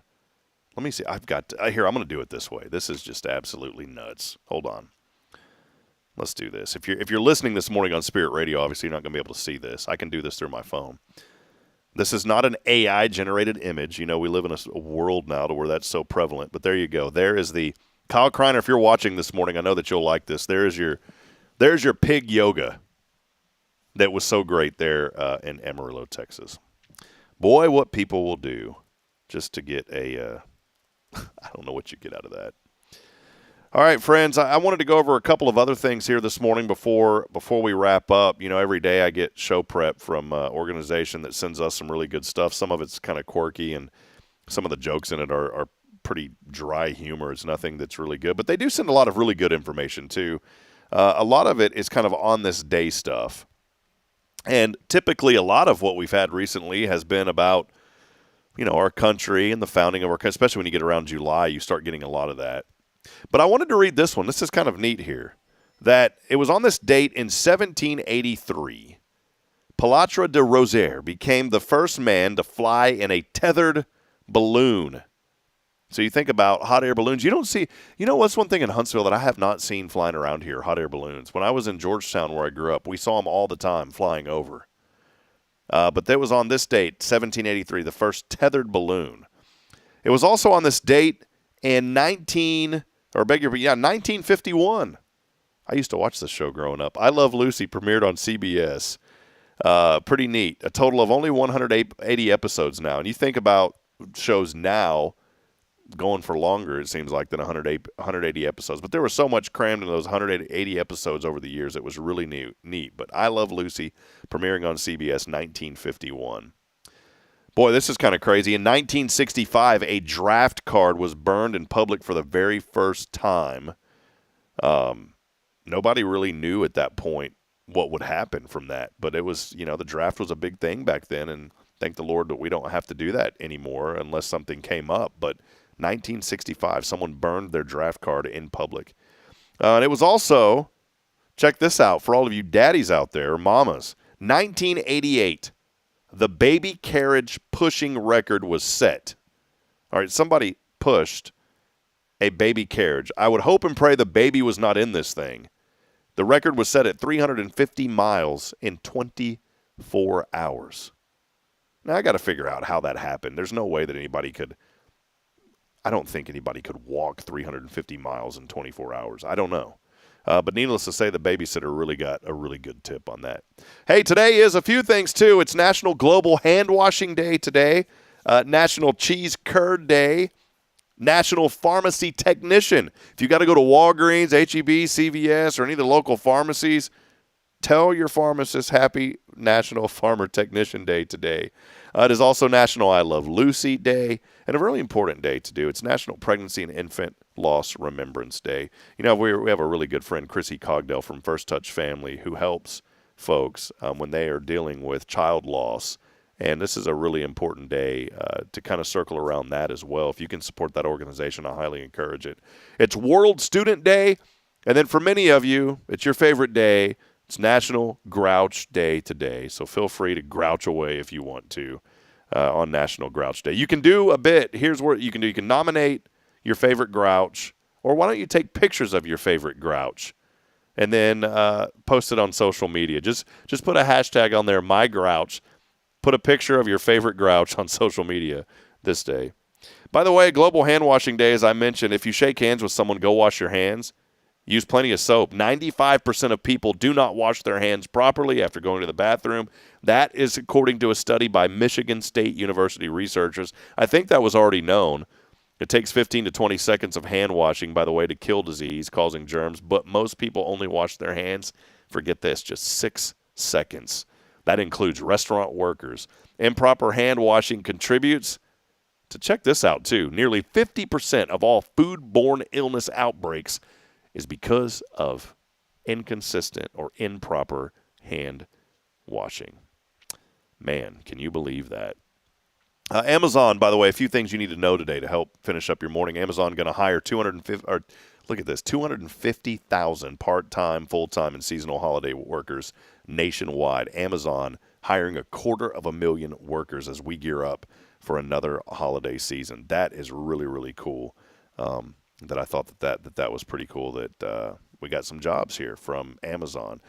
Let me see. I'm going to do it this way. This is just absolutely nuts. Hold on. Let's do this. If you're listening this morning on Spirit Radio, obviously you're not going to be able to see this. I can do this through my phone. This is not an AI-generated image. You know, we live in a world now to where that's so prevalent. But there you go. There is the Kyle Kreiner. If you're watching this morning, I know that you'll like this. There's your pig yoga that was so great there in Amarillo, Texas. Boy, what people will do just to get a I don't know what you get out of that. All right, friends, I wanted to go over a couple of other things here this morning before we wrap up. You know, every day I get show prep from an organization that sends us some really good stuff. Some of it's kind of quirky, and some of the jokes in it are pretty dry humor. It's nothing that's really good. But they do send a lot of really good information, too. A lot of it is kind of on this day stuff. And typically a lot of what we've had recently has been about, our country and the founding of our country. Especially when you get around July, you start getting a lot of that. But I wanted to read this one. This is kind of neat here. That it was on this date in 1783. Pilatre de Rozier became the first man to fly in a tethered balloon. So you think about hot air balloons. You don't see, what's one thing in Huntsville that I have not seen flying around here, hot air balloons. When I was in Georgetown where I grew up, we saw them all the time flying over. But that was on this date, 1783, the first tethered balloon. It was also on this date in 1951. I used to watch this show growing up. I Love Lucy premiered on CBS. Pretty neat. A total of only 180 episodes now. And you think about shows now going for longer, it seems like, than 180 episodes. But there was so much crammed in those 180 episodes over the years. It was really neat. But I Love Lucy premiering on CBS 1951. Boy, this is kind of crazy. In 1965, a draft card was burned in public for the very first time. Nobody really knew at that point what would happen from that. But it was, the draft was a big thing back then, and thank the Lord that we don't have to do that anymore unless something came up. But 1965, someone burned their draft card in public. And it was also, check this out, for all of you daddies out there, or mamas, 1988, the baby carriage pushing record was set. All right, somebody pushed a baby carriage. I would hope and pray the baby was not in this thing. The record was set at 350 miles in 24 hours. Now, I got to figure out how that happened. There's no way that I don't think anybody could walk 350 miles in 24 hours. I don't know. But needless to say, the babysitter really got a really good tip on that. Hey, today is a few things, too. It's National Global Hand Washing Day today, National Cheese Curd Day, National Pharmacy Technician. If you got to go to Walgreens, H-E-B, CVS, or any of the local pharmacies, tell your pharmacist happy National Farmer Technician Day today. It is also National I Love Lucy Day, and a really important day to do. It's National Pregnancy and Infant Loss Remembrance Day. We have a really good friend, Chrissy Cogdell from First Touch Family, who helps folks when they are dealing with child loss. And this is a really important day to kind of circle around that as well. If you can support that organization, I highly encourage it. It's World Student Day, and then for many of you, it's your favorite day. It's National Grouch Day today, so feel free to grouch away if you want to on National Grouch Day. You can do a bit. Here's what you can do. You can nominate your favorite grouch, or why don't you take pictures of your favorite grouch and then post it on social media. Just put a hashtag on there, MyGrouch. Put a picture of your favorite grouch on social media this day. By the way, Global Hand Washing Day, as I mentioned, if you shake hands with someone, go wash your hands. Use plenty of soap. 95% of people do not wash their hands properly after going to the bathroom. That is according to a study by Michigan State University researchers. I think that was already known. It takes 15 to 20 seconds of hand washing, by the way, to kill disease causing germs, but most people only wash their hands, forget this, just 6 seconds. That includes restaurant workers. Improper hand washing contributes to, check this out too, nearly 50% of all foodborne illness outbreaks is because of inconsistent or improper hand washing. Man, can you believe that? Amazon, by the way, a few things you need to know today to help finish up your morning. Amazon going to hire 250,000 part-time, full-time, and seasonal holiday workers nationwide. Amazon hiring 250,000 workers as we gear up for another holiday season. That is really, really cool. That I thought that was pretty cool that we got some jobs here from Amazon.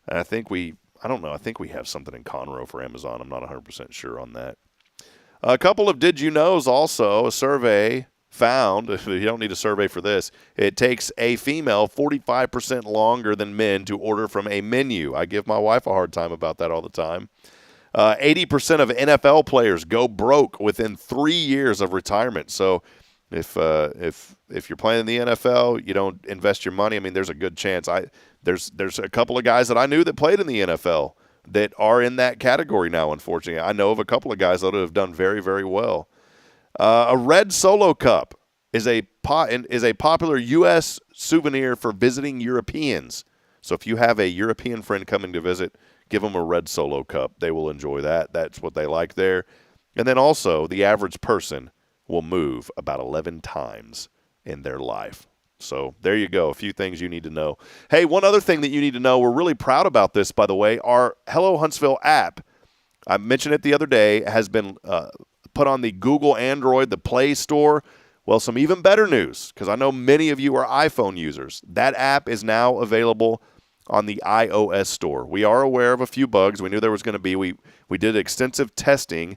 And I think we have something in Conroe for Amazon. I'm not 100% sure on that. A couple of did you knows also. A survey found, you don't need a survey for this, it takes a female 45% longer than men to order from a menu. I give my wife a hard time about that all the time. 80% of NFL players go broke within 3 years of retirement. So if you're playing in the NFL, you don't invest your money. I mean, there's a good chance. There's a couple of guys that I knew that played in the NFL that are in that category now, unfortunately. I know of a couple of guys that have done very, very well. A red Solo cup is a popular U.S. souvenir for visiting Europeans. So if you have a European friend coming to visit, give them a red Solo cup. They will enjoy that. That's what they like there. And then also, the average person will move about 11 times in their life. So there you go, a few things you need to know. Hey, one other thing that you need to know, we're really proud about this, by the way, our Hello Huntsville app, I mentioned it the other day, has been put on the Google Android, the Play Store. Well, some even better news, because I know many of you are iPhone users. That app is now available on the iOS store. We are aware of a few bugs. We knew there was going to be. We did extensive testing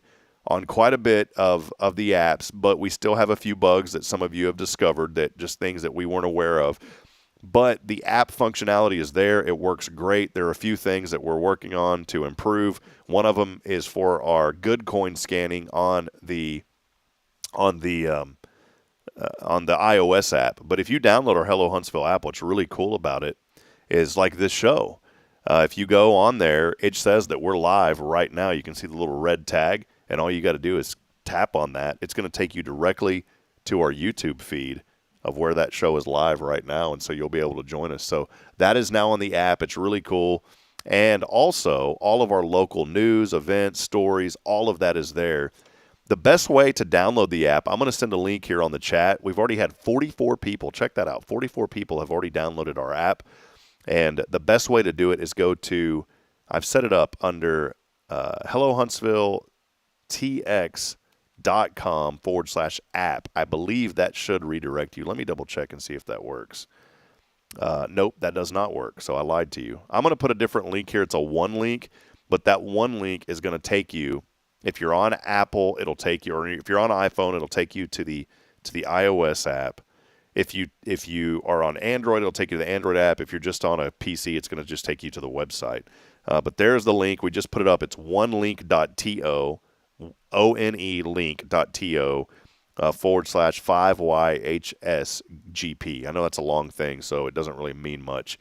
on quite a bit of the apps, but we still have a few bugs that some of you have discovered, that just things that we weren't aware of. But the app functionality is there. It works great. There are a few things that we're working on to improve. One of them is for our good coin scanning on the iOS app. But if you download our Hello Huntsville app, what's really cool about it is like this show. If you go on there, it says that we're live right now. You can see the little red tag, and all you got to do is tap on that. It's going to take you directly to our YouTube feed of where that show is live right now, and so you'll be able to join us. So that is now on the app. It's really cool. And also, all of our local news, events, stories, all of that is there. The best way to download the app, I'm going to send a link here on the chat. We've already had 44 people. Check that out. 44 people have already downloaded our app. And the best way to do it is go to, I've set it up under hellohuntsvilletx.com/app. I believe that should redirect you. Let me double check and see if that works. Nope, that does not work. So I lied to you. I'm going to put a different link here. It's a one link, but that one link is going to take you, if you're on Apple, it'll take you, or if you're on iPhone, it'll take you to the iOS app. If you are on Android, it'll take you to the Android app. If you're just on a PC, it's going to just take you to the website. But there's the link. We just put it up. It's onelink.to, onelink.to /5YHSGP. I know that's a long thing, so it doesn't really mean much.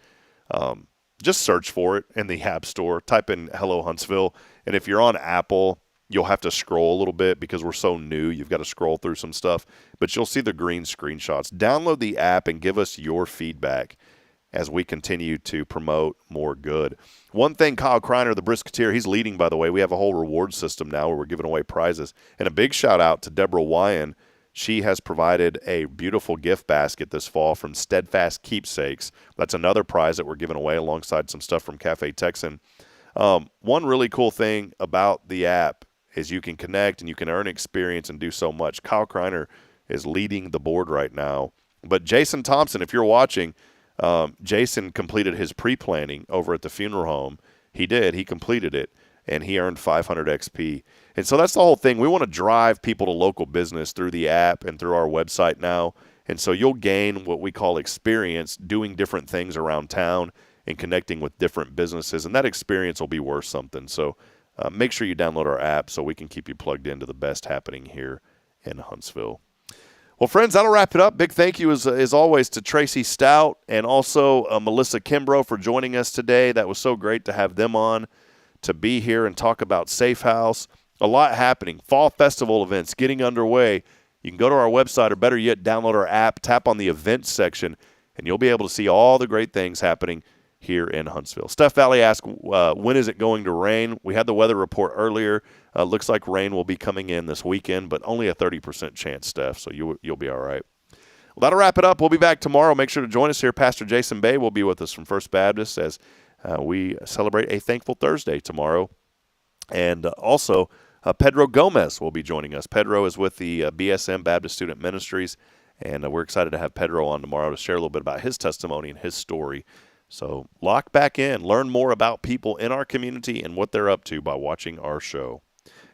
Just search for it in the App Store. Type in Hello Huntsville. And if you're on Apple, you'll have to scroll a little bit because we're so new. You've got to scroll through some stuff. But you'll see the green screenshots. Download the app and give us your feedback as we continue to promote more good. One thing, Kyle Kreiner, the Brisketeer, he's leading, by the way. We have a whole reward system now where we're giving away prizes. And a big shout-out to Deborah Wyan. She has provided a beautiful gift basket this fall from Steadfast Keepsakes. That's another prize that we're giving away alongside some stuff from Cafe Texan. One really cool thing about the app is you can connect and you can earn experience and do so much. Kyle Kreiner is leading the board right now. But Jason Thompson, if you're watching, Jason completed his pre-planning over at the funeral home. He did. He completed it, and he earned 500 XP. And so that's the whole thing. We want to drive people to local business through the app and through our website now. And so you'll gain what we call experience doing different things around town and connecting with different businesses, and that experience will be worth something. So make sure you download our app so we can keep you plugged into the best happening here in Huntsville. Well, friends, that'll wrap it up. Big thank you, as always, to Tracy Stoudt and also Melissa Kimbrough for joining us today. That was so great to have them on to be here and talk about Safe House. A lot happening. Fall festival events getting underway. You can go to our website, or better yet, download our app, tap on the events section, and you'll be able to see all the great things happening here in Huntsville. Steph Valley asked, when is it going to rain? We had the weather report earlier. Looks like rain will be coming in this weekend, but only a 30% chance, Steph, so you'll be all right. Well, that'll wrap it up. We'll be back tomorrow. Make sure to join us here. Pastor Jason Bay will be with us from First Baptist as we celebrate a Thankful Thursday tomorrow. And also, Pedro Gomez will be joining us. Pedro is with the BSM Baptist Student Ministries, and we're excited to have Pedro on tomorrow to share a little bit about his testimony and his story. So lock back in, learn more about people in our community and what they're up to by watching our show.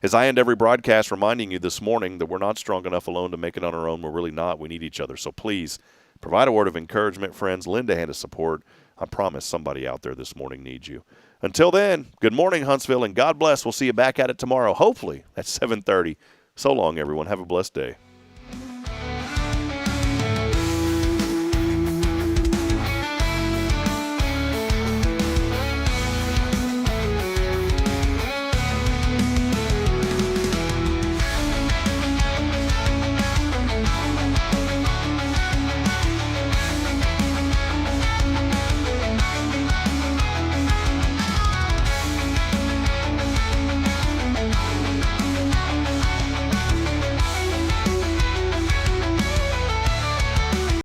As I end every broadcast, reminding you this morning that we're not strong enough alone to make it on our own. We're really not. We need each other. So please provide a word of encouragement, friends. Lend a hand of support. I promise somebody out there this morning needs you. Until then, good morning, Huntsville, and God bless. We'll see you back at it tomorrow, hopefully at 7:30. So long, everyone. Have a blessed day.